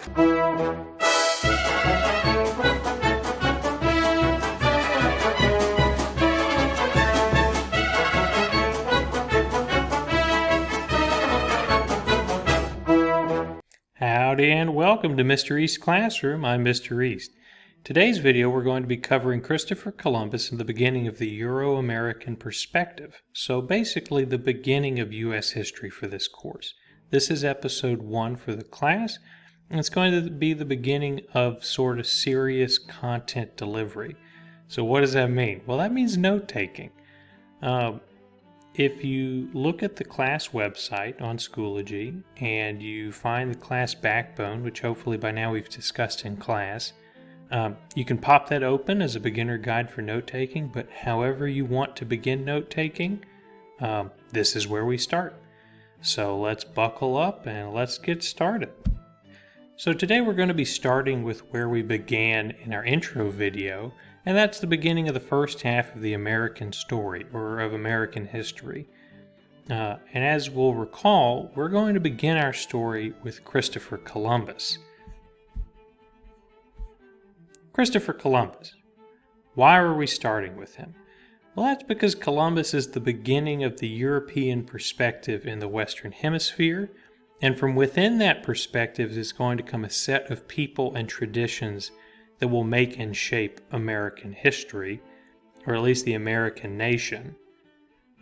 Howdy and welcome to Mr. East's Classroom. I'm Mr. East. Today's video we're going to be covering Christopher Columbus and the beginning of the Euro-American perspective. So basically the beginning of U.S. history for this course. This is episode 1 for the class, and it's going to be the beginning of sort of serious content delivery. So what does that mean? Well, that means note-taking. If you look at the class website on Schoology and you find the class backbone, which hopefully by now we've discussed in class, you can pop that open as a beginner guide for note-taking, but however you want to begin note-taking, this is where we start. So let's buckle up and let's get started. So today we're going to be starting with where we began in our intro video, and that's the beginning of the first half of the American story, or of American history. And as we'll recall, we're going to begin our story with Christopher Columbus. Christopher Columbus. Why are we starting with him? Well, that's because Columbus is the beginning of the European perspective in the Western Hemisphere, and from within that perspective is going to come a set of people and traditions that will make and shape American history, or at least the American nation.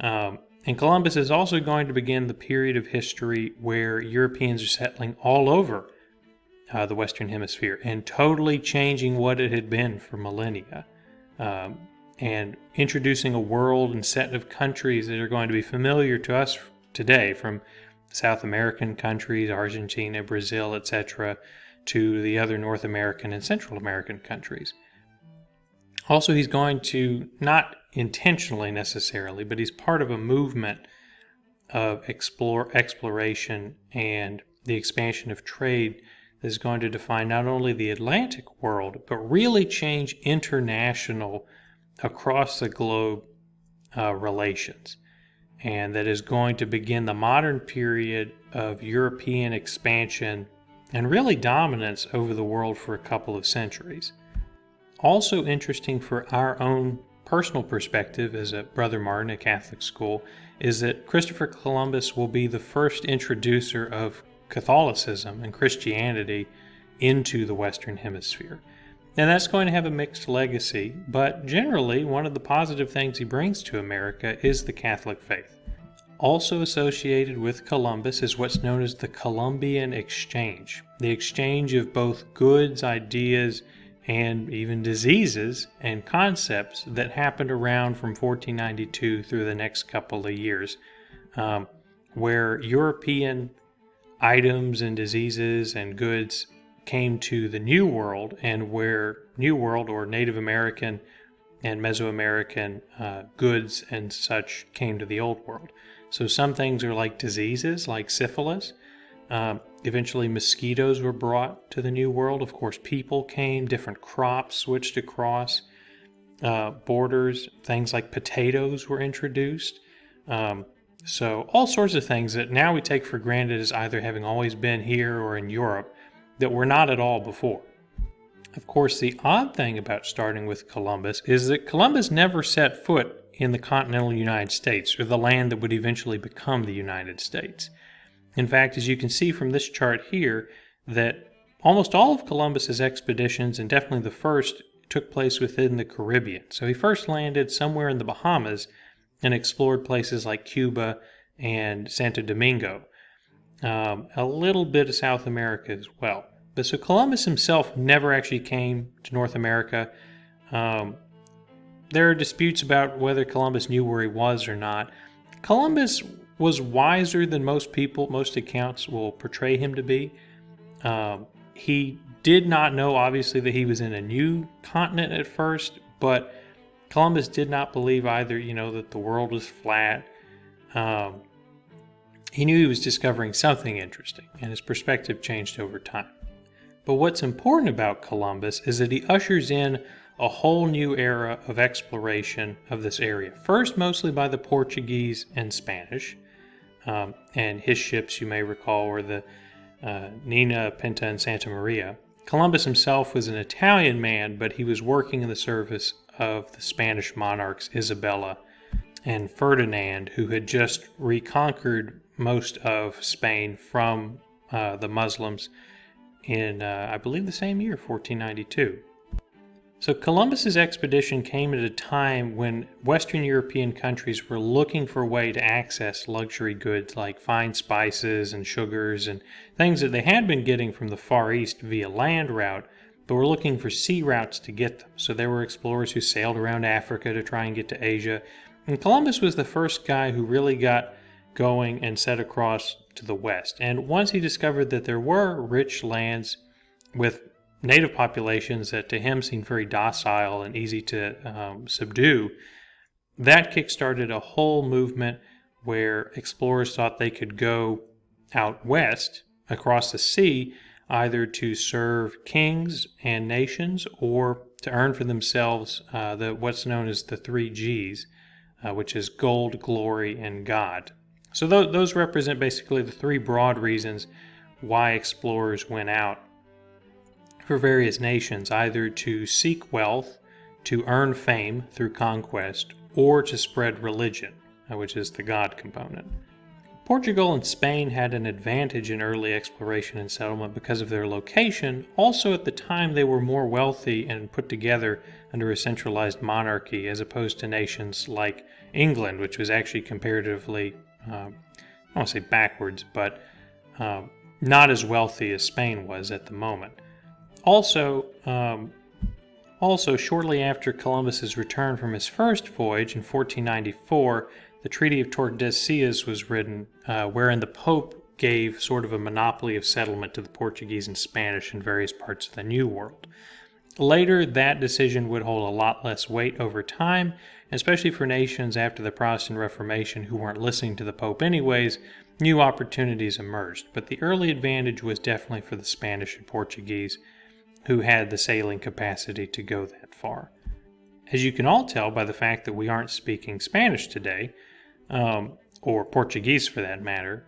And Columbus is also going to begin the period of history where Europeans are settling all over the Western Hemisphere and totally changing what it had been for millennia, and introducing a world and set of countries that are going to be familiar to us today, from South American countries, Argentina, Brazil, etc., to the other North American and Central American countries. Also, he's going to, not intentionally necessarily, but he's part of a movement of exploration and the expansion of trade that is going to define not only the Atlantic world, but really change international, across the globe relations. And that is going to begin the modern period of European expansion and really dominance over the world for a couple of centuries. Also interesting for our own personal perspective as a Brother Martin at Catholic school is that Christopher Columbus will be the first introducer of Catholicism and Christianity into the Western Hemisphere. And that's going to have a mixed legacy, but generally one of the positive things he brings to America is the Catholic faith. Also associated with Columbus is what's known as the Columbian Exchange, the exchange of both goods, ideas, and even diseases and concepts that happened around from 1492 through the next couple of years, where European items and diseases and goods came to the New World, and where New World or Native American and Mesoamerican goods and such came to the Old World. So some things are like diseases, like syphilis. Eventually mosquitoes were brought to the New World. Of course, people came, different crops switched across borders. Things like potatoes were introduced. So all sorts of things that now we take for granted as either having always been here or in Europe that were not at all before. Of course, the odd thing about starting with Columbus is that Columbus never set foot in the continental United States, or the land that would eventually become the United States. In fact, as you can see from this chart here, that almost all of Columbus's expeditions, and definitely the first, took place within the Caribbean. So he first landed somewhere in the Bahamas and explored places like Cuba and Santo Domingo. A little bit of South America as well. But so Columbus himself never actually came to North America. There are disputes about whether Columbus knew where he was or not. Columbus was wiser than most people, most accounts will portray him to be. He did not know, obviously, that he was in a new continent at first, but Columbus did not believe either, that the world was flat. He knew he was discovering something interesting, and his perspective changed over time. But what's important about Columbus is that he ushers in a whole new era of exploration of this area. First, mostly by the Portuguese and Spanish. And his ships, you may recall, were the Nina, Pinta, and Santa Maria. Columbus himself was an Italian man, but he was working in the service of the Spanish monarchs Isabella and Ferdinand, who had just reconquered most of Spain from the Muslims in, I believe, the same year, 1492. So Columbus's expedition came at a time when Western European countries were looking for a way to access luxury goods like fine spices and sugars and things that they had been getting from the Far East via land route, but were looking for sea routes to get them. So there were explorers who sailed around Africa to try and get to Asia. And Columbus was the first guy who really got going and set across to the west. And once he discovered that there were rich lands with native populations that to him seemed very docile and easy to subdue, that kickstarted a whole movement where explorers thought they could go out west across the sea either to serve kings and nations or to earn for themselves what's known as the 3 Gs, which is gold, glory, and God. So those represent basically the 3 broad reasons why explorers went out for various nations, either to seek wealth, to earn fame through conquest, or to spread religion, which is the God component. Portugal and Spain had an advantage in early exploration and settlement because of their location. Also, at the time, they were more wealthy and put together under a centralized monarchy, as opposed to nations like England, which was actually comparatively, I don't want to say backwards, but not as wealthy as Spain was at the moment. Also, shortly after Columbus's return from his first voyage in 1494, the Treaty of Tordesillas was written, wherein the Pope gave sort of a monopoly of settlement to the Portuguese and Spanish in various parts of the New World. Later, that decision would hold a lot less weight over time, especially for nations after the Protestant Reformation who weren't listening to the Pope anyways. New opportunities emerged, but the early advantage was definitely for the Spanish and Portuguese, who had the sailing capacity to go that far. As you can all tell by the fact that we aren't speaking Spanish today, or Portuguese for that matter,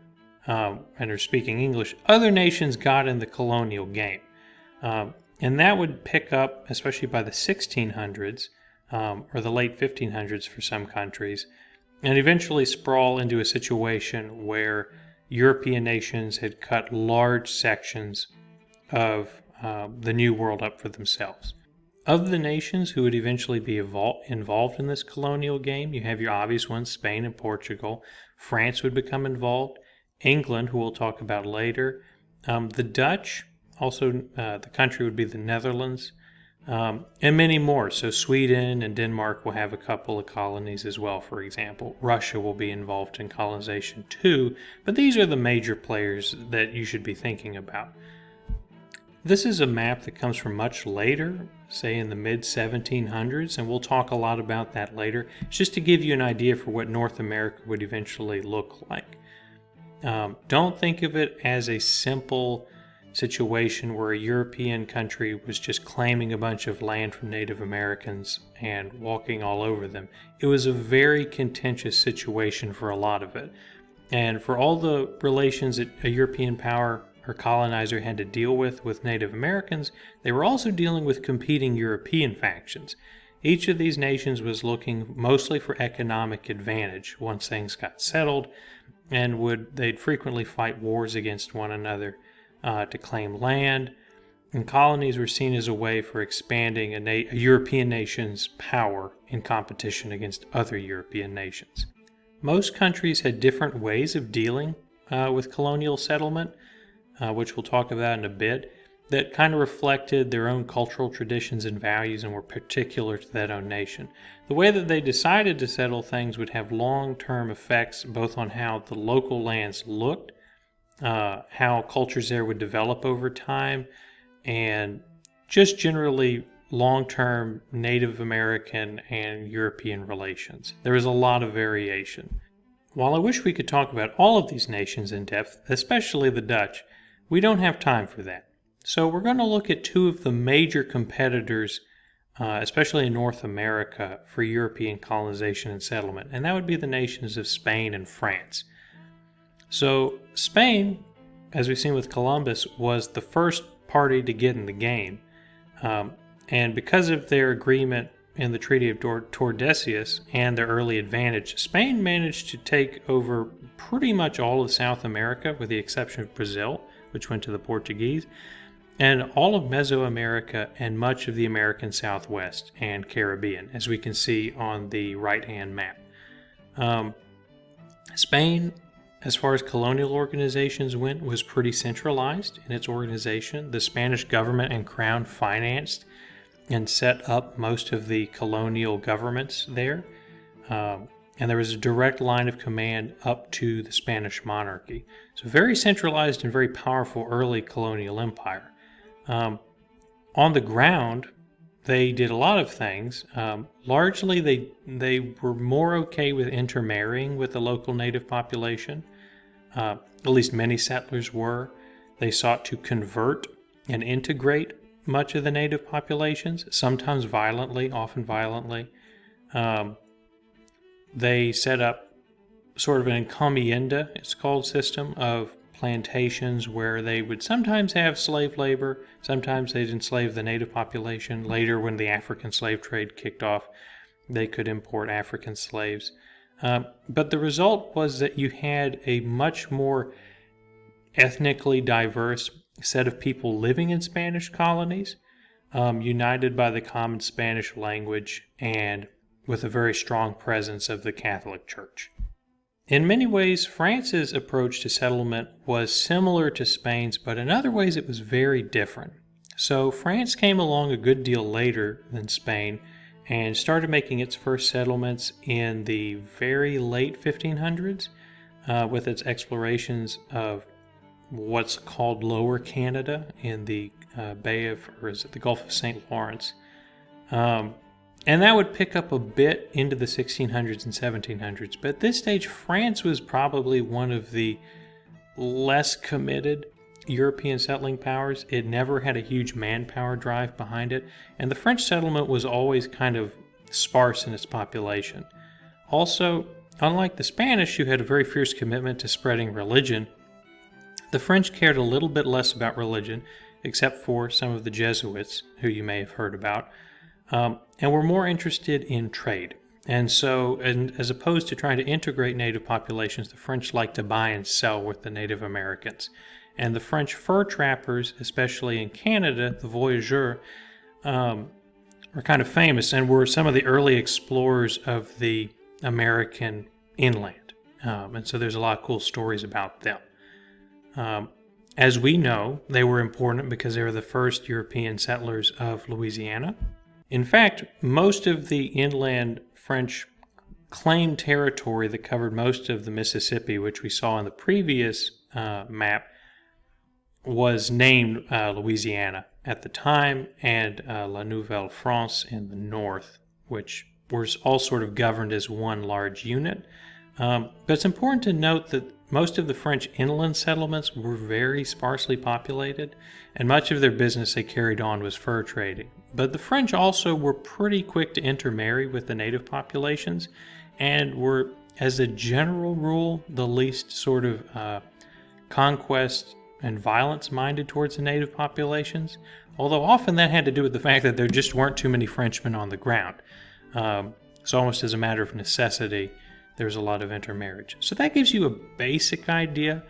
and are speaking English, other nations got in the colonial game. And that would pick up, especially by the 1600s, or the late 1500s for some countries, and eventually sprawl into a situation where European nations had cut large sections of the New World up for themselves. Of the nations who would eventually be involved in this colonial game, you have your obvious ones, Spain and Portugal. France would become involved. England, who we'll talk about later. The Dutch, also the country would be the Netherlands, and many more. So Sweden and Denmark will have a couple of colonies as well, for example. Russia will be involved in colonization too, but these are the major players that you should be thinking about. This is a map that comes from much later, say in the mid-1700s, and we'll talk a lot about that later. It's just to give you an idea for what North America would eventually look like. Don't think of it as a simple situation where a European country was just claiming a bunch of land from Native Americans and walking all over them. It was a very contentious situation for a lot of it. And for all the relations that a European power or colonizer had to deal with Native Americans, they were also dealing with competing European factions. Each of these nations was looking mostly for economic advantage once things got settled, and they'd frequently fight wars against one another to claim land, and colonies were seen as a way for expanding a European nation's power in competition against other European nations. Most countries had different ways of dealing with colonial settlement, which we'll talk about in a bit, that kind of reflected their own cultural traditions and values and were particular to that own nation. The way that they decided to settle things would have long-term effects both on how the local lands looked, how cultures there would develop over time, and just generally long-term Native American and European relations. There is a lot of variation. While I wish we could talk about all of these nations in depth, especially the Dutch, we don't have time for that. So we're going to look at 2 of the major competitors, especially in North America, for European colonization and settlement, and that would be the nations of Spain and France. So Spain as we've seen with Columbus, was the first party to get in the game. And because of their agreement in the Treaty of Tordesillas and their early advantage, Spain managed to take over pretty much all of South America, with the exception of Brazil, which went to the Portuguese, and all of Mesoamerica and much of the American Southwest and Caribbean, as we can see on the right-hand map. Spain, as far as colonial organizations went, was pretty centralized in its organization. The Spanish government and crown financed and set up most of the colonial governments there. And there was a direct line of command up to the Spanish monarchy. So very centralized and very powerful early colonial empire. On the ground, they did a lot of things. Largely, they were more okay with intermarrying with the local native population. At least many settlers were. They sought to convert and integrate much of the native populations, sometimes violently, often violently. They set up sort of an encomienda, it's called, system of plantations where they would sometimes have slave labor, sometimes they'd enslave the native population. Later, when the African slave trade kicked off, they could import African slaves. But the result was that you had a much more ethnically diverse set of people living in Spanish colonies, united by the common Spanish language and with a very strong presence of the Catholic Church. In many ways, France's approach to settlement was similar to Spain's, but in other ways it was very different. So France came along a good deal later than Spain and started making its first settlements in the very late 1500s with its explorations of what's called Lower Canada in the the Gulf of St. Lawrence. And that would pick up a bit into the 1600s and 1700s. But at this stage, France was probably one of the less committed European settling powers. It never had a huge manpower drive behind it. And the French settlement was always kind of sparse in its population. Also, unlike the Spanish, who had a very fierce commitment to spreading religion, the French cared a little bit less about religion, except for some of the Jesuits, who you may have heard about. And were more interested in trade. And so, as opposed to trying to integrate native populations, the French liked to buy and sell with the Native Americans. And the French fur trappers, especially in Canada, the voyageurs, were kind of famous and were some of the early explorers of the American inland. And so there's a lot of cool stories about them. As we know, they were important because they were the first European settlers of Louisiana. In fact, most of the inland French claimed territory that covered most of the Mississippi, which we saw in the previous map, was named Louisiana at the time, and La Nouvelle France in the north, which was all sort of governed as one large unit. But it's important to note that most of the French inland settlements were very sparsely populated, and much of their business they carried on was fur trading. But the French also were pretty quick to intermarry with the native populations, and were, as a general rule, the least sort of conquest and violence minded towards the native populations, although often that had to do with the fact that there just weren't too many Frenchmen on the ground. So almost as a matter of necessity, there's a lot of intermarriage. So that gives you a basic idea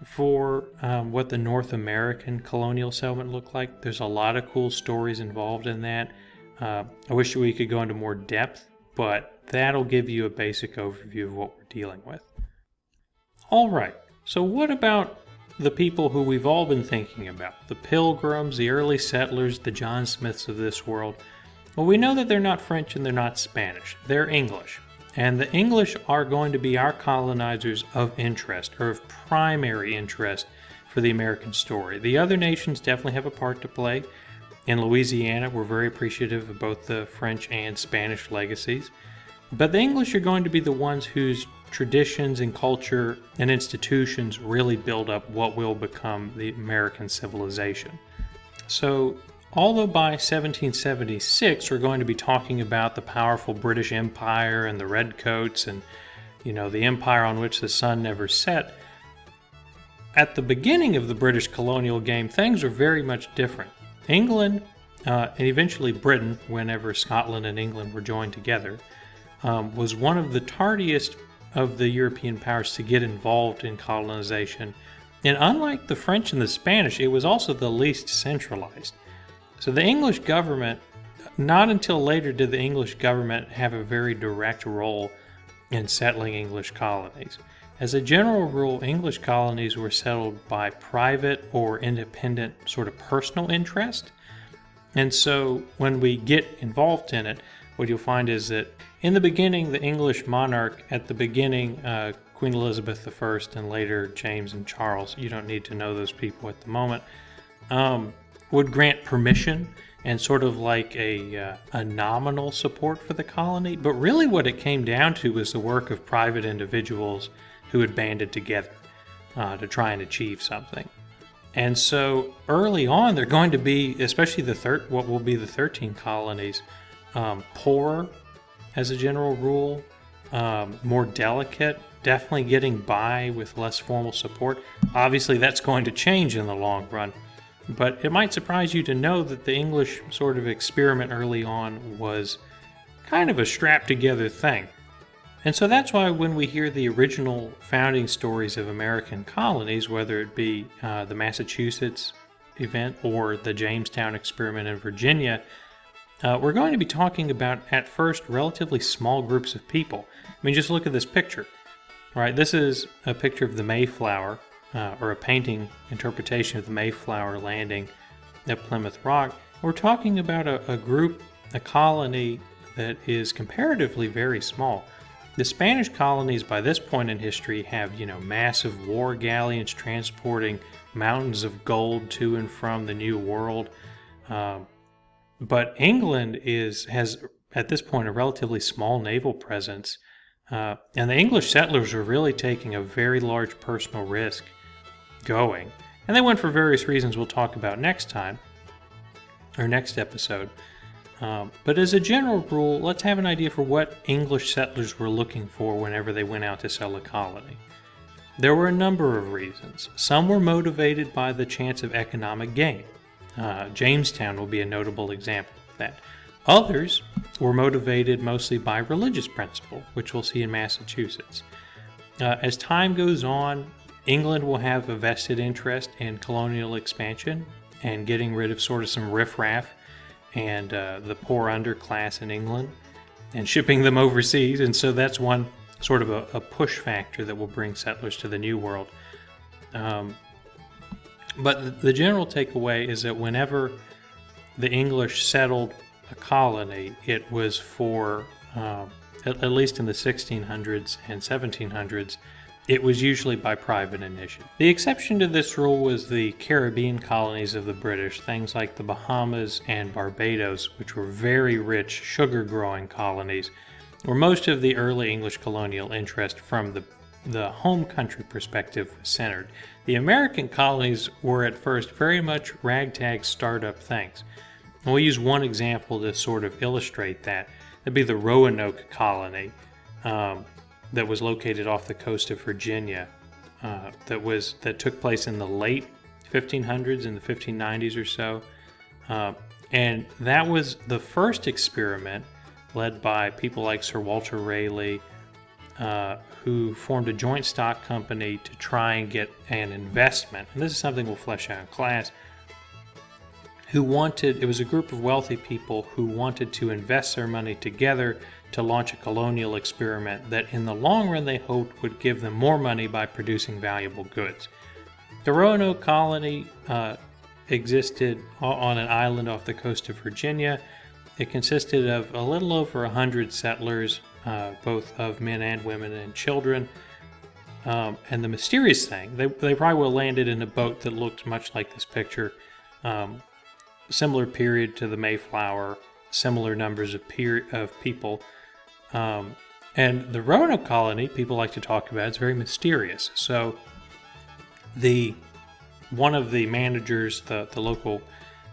for what the North American colonial settlement looked like. There's a lot of cool stories involved in that. I wish we could go into more depth, but that'll give you a basic overview of what we're dealing with. All right, so what about the people who we've all been thinking about? The Pilgrims, the early settlers, the John Smiths of this world. Well, we know that they're not French and they're not Spanish. They're English. And the English are going to be our colonizers of interest, or of primary interest for the American story. The other nations definitely have a part to play. In Louisiana, we're very appreciative of both the French and Spanish legacies. But the English are going to be the ones whose traditions and culture and institutions really build up what will become the American civilization. So, although by 1776 we're going to be talking about the powerful British Empire and the Redcoats and, the empire on which the sun never set, at the beginning of the British colonial game, things were very much different. England, and eventually Britain, whenever Scotland and England were joined together, was one of the tardiest of the European powers to get involved in colonization. And unlike the French and the Spanish, it was also the least centralized. So the English government, not until later did the English government have a very direct role in settling English colonies. As a general rule, English colonies were settled by private or independent sort of personal interest. And so when we get involved in it, what you'll find is that in the beginning, the English monarch, at the beginning, Queen Elizabeth I and later James and Charles, you don't need to know those people at the moment, would grant permission and sort of like a nominal support for the colony. But really what it came down to was the work of private individuals who had banded together to try and achieve something. And so early on, they're going to be, especially what will be the 13 colonies, poorer as a general rule, more delicate, definitely getting by with less formal support. Obviously, that's going to change in the long run. But it might surprise you to know that the English sort of experiment early on was kind of a strapped-together thing. And so that's why when we hear the original founding stories of American colonies, whether it be the Massachusetts event or the Jamestown experiment in Virginia, we're going to be talking about, at first, relatively small groups of people. I mean, just look at this picture, right? This is a picture of the Mayflower, or a painting interpretation of the Mayflower landing at Plymouth Rock. We're talking about a group, a colony that is comparatively very small. The Spanish colonies by this point in history have, massive war galleons transporting mountains of gold to and from the New World. But England has at this point a relatively small naval presence. And the English settlers were really taking a very large personal risk going. And they went for various reasons we'll talk about next time, or next episode. But as a general rule, let's have an idea for what English settlers were looking for whenever they went out to sell a colony. There were a number of reasons. Some were motivated by the chance of economic gain. Jamestown will be a notable example of that. Others were motivated mostly by religious principle, which we'll see in Massachusetts. As time goes on, England will have a vested interest in colonial expansion and getting rid of sort of some riffraff and the poor underclass in England and shipping them overseas. And so that's one sort of a push factor that will bring settlers to the New World. But the general takeaway is that whenever the English settled a colony, it was for, at least in the 1600s and 1700s, it was usually by private initiative. The exception to this rule was the Caribbean colonies of the British, things like the Bahamas and Barbados, which were very rich sugar-growing colonies, where most of the early English colonial interest from the home country perspective was centered. The American colonies were at first very much ragtag startup things. And we'll use one example to sort of illustrate that. That'd be the Roanoke colony. That was located off the coast of Virginia, that took place in the late 1500s, in the 1590s or so. And that was the first experiment led by people like Sir Walter Raleigh, who formed a joint stock company to try and get an investment. And this is something we'll flesh out in class. It was a group of wealthy people who wanted to invest their money together to launch a colonial experiment that in the long run they hoped would give them more money by producing valuable goods. The Roanoke colony existed on an island off the coast of Virginia. It consisted of a little over 100 settlers, both of men and women and children. And the mysterious thing, they probably would have landed in a boat that looked much like this picture. Similar period to the Mayflower, similar numbers of people. And the Roanoke colony, people like to talk about, it's very mysterious. So one of the managers, the local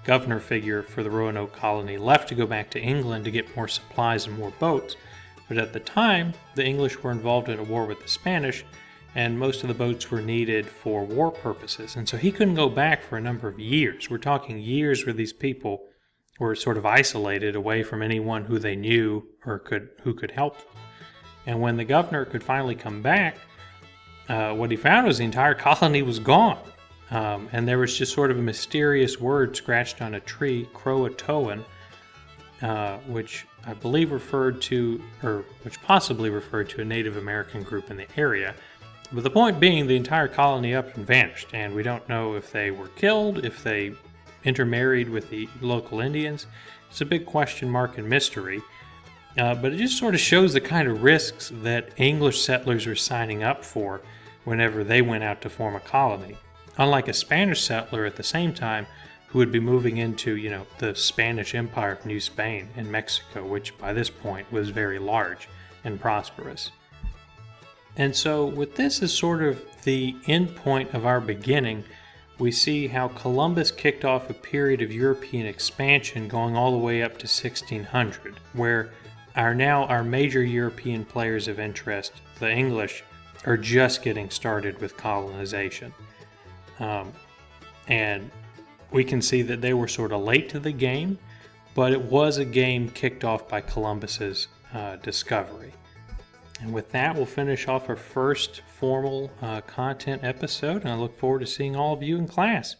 governor figure for the Roanoke colony, left to go back to England to get more supplies and more boats. But at the time, the English were involved in a war with the Spanish, and most of the boats were needed for war purposes. And so he couldn't go back for a number of years. We're talking years where these people were sort of isolated away from anyone who they knew or who could help them. And when the governor could finally come back, what he found was the entire colony was gone. And there was just sort of a mysterious word scratched on a tree, Croatoan, which I believe which possibly referred to a Native American group in the area. But the point being, the entire colony up and vanished, and we don't know if they were killed, if they intermarried with the local Indians. It's a big question mark and mystery. But it just sort of shows the kind of risks that English settlers were signing up for whenever they went out to form a colony. Unlike a Spanish settler at the same time who would be moving into, the Spanish Empire of New Spain in Mexico, which by this point was very large and prosperous. And so with this as sort of the end point of our beginning, we see how Columbus kicked off a period of European expansion going all the way up to 1600, where our major European players of interest, the English, are just getting started with colonization. And we can see that they were sort of late to the game, but it was a game kicked off by Columbus's discovery. And with that, we'll finish off our first formal content episode, and I look forward to seeing all of you in class.